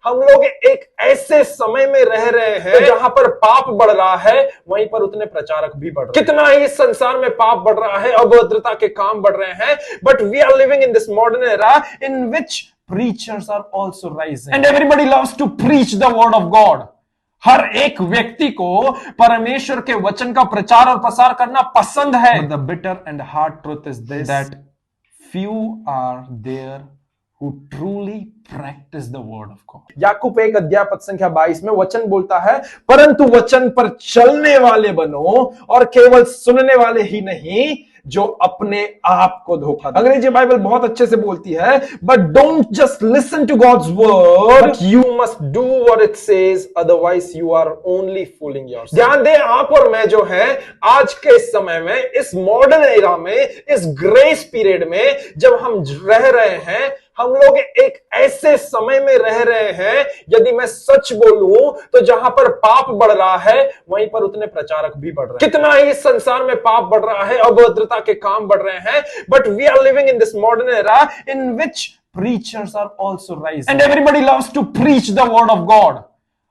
हम लोग एक ऐसे समय में रह रहे हैं जहां पर पाप बढ़ रहा है, वहीं पर उतने प्रचारक भी बढ़ रहे हैं। कितना ही इस संसार में पाप बढ़ रहा है, अभद्रता के काम बढ़ रहे हैं, but we are living in this modern era in which preachers are also rising and everybody loves to preach the word of God. हर एक व्यक्ति को परमेश्वर के वचन का प्रचार और प्रसार करना पसंद है। But the bitter and hard truth is this, that few are there who truly practice the word of God. याकूब 1 अध्याय पद संख्या 22 में वचन बोलता है, परंतु वचन पर चलने वाले बनो और केवल सुनने वाले ही नहीं जो अपने आप को धोखा दे। अंग्रेजी बाइबल बहुत अच्छे से बोलती है, but don't just listen to God's word, but you must do what it says, otherwise you are only fooling yourself. ध्यान दें, आप और मैं जो है आज के इस समय में, इस मॉडर्न एरा में, इस ग्रेस पीरियड में जब हम रह रहे हैं, हम लोग एक ऐसे समय में रह रहे हैं, यदि मैं सच बोलूं तो जहां पर पाप बढ़ रहा है, वहीं पर उतने प्रचारक भी बढ़ रहे हैं। कितना ही इस संसार में पाप बढ़ रहा है, अभद्रता के काम बढ़ रहे हैं, but we are living in this modern era in which preachers are also rising and everybody loves to preach the word of God.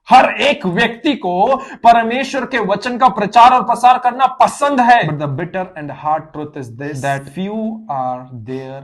हर एक व्यक्ति को परमेश्वर के वचन का प्रचार और प्रसार करना पसंद है। But the bitter and hard truth is this, that few are there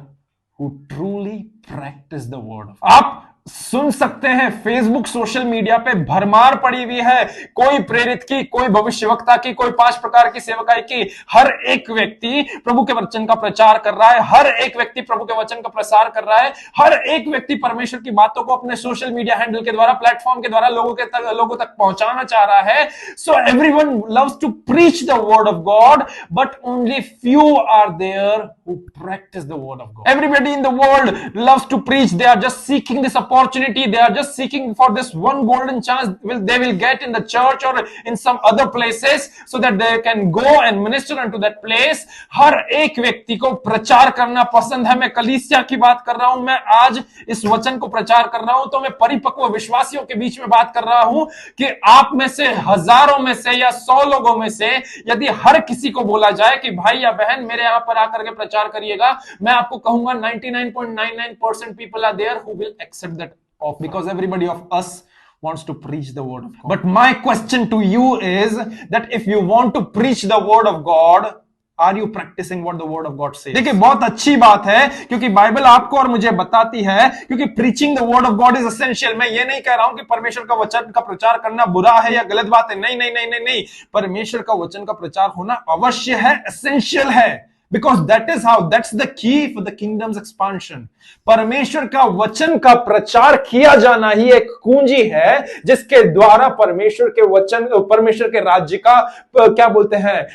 who truly practice the word. आप सुन सकते हैं, फेसबुक सोशल मीडिया पे भरमार पड़ी हुई है, कोई प्रेरित की, कोई भविष्यवक्ता की, कोई 5 प्रकार की सेवकाई की। हर एक व्यक्ति प्रभु के वचन का प्रचार कर रहा है, हर एक व्यक्ति प्रभु के वचन का प्रसार कर रहा है, हर एक व्यक्ति परमेश्वर की बातों को अपने सोशल मीडिया हैंडल के द्वारा, प्लेटफॉर्म के द्वारा लोगों तक पहुंचाना चाह रहा है। So everyone loves to preach the word of God, but only few are there who practice the word of God. Everybody in the world loves to preach. They are just seeking this opportunity. They are just seeking for this one golden chance they will get in the church or in some other places so that they can go and minister unto that place. हर एक व्यक्ति को प्रचार करना पसंद है। मैं कलीसिया की बात कर रहा हूं, मैं आज इस वचन को प्रचार कर रहा हूं, तो मैं परिपक्व विश्वासियों के बीच में बात कर रहा हूं कि आप में से हजारों में से या 100 लोगों में से यदि हर किसी को बोला जाए कि भाई या बहन मेरे यहां पर आकर के प्रचार करिएगा, मैं आपको कहूंगा 99.99% people are there who will accept that offer, because everybody of us wants to preach the word of God. But my question to you is that if you want to preach the word of God, are you practicing what the word of God says? देखिए, बहुत अच्छी बात है, क्योंकि Bible आपको और मुझे बताती है, क्योंकि preaching the word of God is essential. मैं ये नहीं कह रहा हूं कि परमेश्वर का वचन का प्रचार करना बुरा है या गलत बात है, नहीं नहीं नहीं नहीं नहीं, परमेश्वर का वचन का प्रचार होना अवश्य है, essential है, because that's the key for the kingdom's expansion. परमेश्वर का वचन का प्रचार किया जाना ही एक कुंजी है जिसके द्वारा परमेश्वर के राज्य का क्या बोलते हैं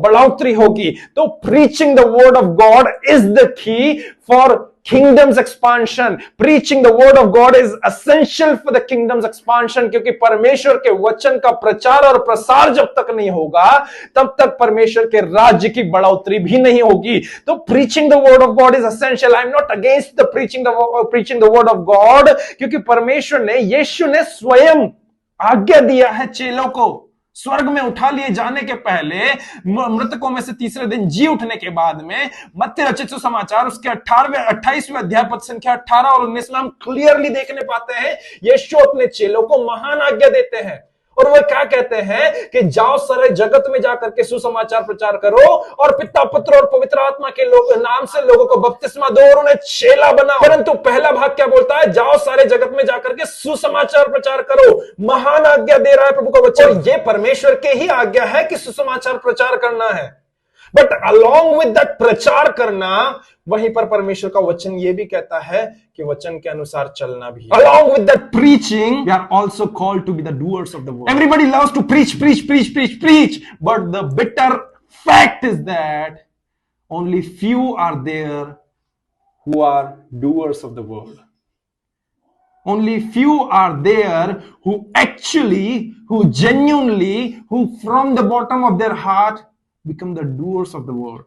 बढ़ोतरी होगी। तो preaching the word of God is the key for kingdom's expansion. Preaching the word of God is essential for the kingdom's expansion, क्योंकि परमेश्वर के वचन का प्रचार और प्रसार जब तक नहीं होगा, तब तक परमेश्वर के राज्य की बढ़ोतरी भी नहीं होगी। तो preaching the word of God is essential. I'm not against the preaching the word of God, क्योंकि परमेश्वर ने, यीशु ने स्वयं आज्ञा दिया है चेलों को, स्वर्ग में उठा लिए जाने के पहले, मृतकों में से तीसरे दिन जी उठने के बाद में, मत्ती रचित सुसमाचार उसके 28वें अध्याय पद संख्या 18 और 19 में हम क्लियरली देखने पाते हैं, यीशु अपने चेलों को महान आज्ञा देते हैं, और वह क्या कहते हैं कि जाओ सारे जगत में जाकर के सुसमाचार प्रचार करो और पिता, पुत्र और पवित्र आत्मा के नाम से लोगों को बपतिस्मा दो और उन्हें चेला बनाओ। परंतु पहला भाग क्या बोलता है? जाओ सारे जगत में जाकर के सुसमाचार प्रचार करो। महान आज्ञा दे रहा है प्रभु का वचन। ये परमेश्वर के ही आज्ञा है कि सुसमाचार प्रचार करना है, बट अलॉन्ग विद दैट प्रचार करना, वहीं पर परमेश्वर का वचन यह भी कहता है कि वचन के अनुसार चलना भी। Along with that preaching, we are also called to be the doers of the word. Everybody loves to preach, but the bitter fact is that only few are there who are doers of the word. Only few are there who actually, who genuinely, who from the bottom of their heart become the doers of the word.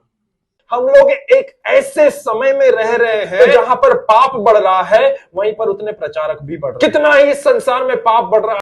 हम लोग एक ऐसे समय में रह रहे हैं जहां पर पाप बढ़ रहा है, वहीं पर उतने प्रचारक भी बढ़ रहे हैं। कितना ही इस संसार में पाप बढ़ रहा है।